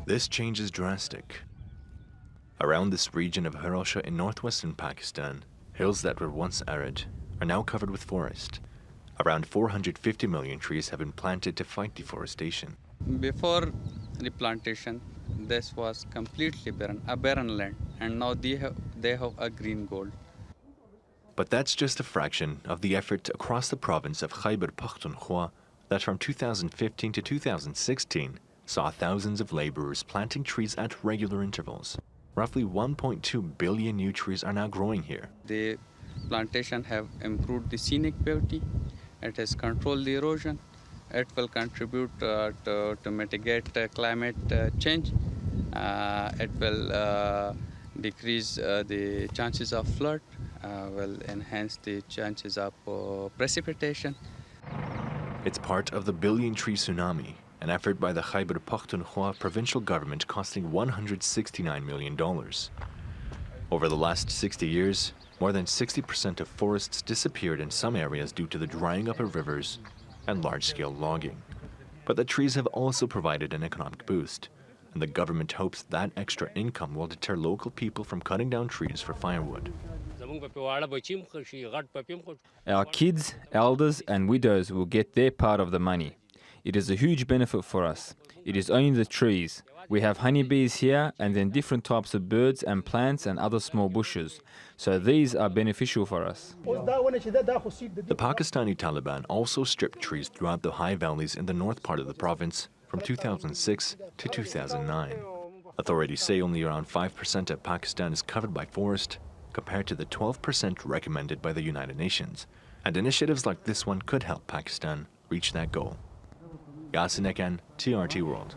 This change is drastic. Around this region of Hirosha in northwestern Pakistan, hills that were once arid are now covered with forest. Around 450 million trees have been planted to fight deforestation. Before replantation, this was completely barren, a barren land, and now they have a green gold. But that's just a fraction of the effort across the province of Khyber Pakhtunkhwa that from 2015 to 2016 saw thousands of laborers planting trees at regular intervals. Roughly 1.2 billion new trees are now growing here. The plantation have improved the scenic beauty. It has controlled the erosion. It will contribute to mitigate climate change. It will decrease the chances of flood, will enhance the chances of precipitation. It's part of the Billion Tree Tsunami, an effort by the Khyber Pakhtunkhwa provincial government costing $169 million. Over the last 60 years, more than 60% of forests disappeared in some areas due to the drying up of rivers and large-scale logging. But the trees have also provided an economic boost, and the government hopes that extra income will deter local people from cutting down trees for firewood. Our kids, elders and widows will get their part of the money. It is a huge benefit for us. It is only the trees. We have honeybees here and then different types of birds and plants and other small bushes. So these are beneficial for us. The Pakistani Taliban also stripped trees throughout the high valleys in the north part of the province from 2006 to 2009. Authorities say only around 5% of Pakistan is covered by forest, compared to the 12% recommended by the United Nations. And initiatives like this one could help Pakistan reach that goal. Yasin Ekan, TRT World.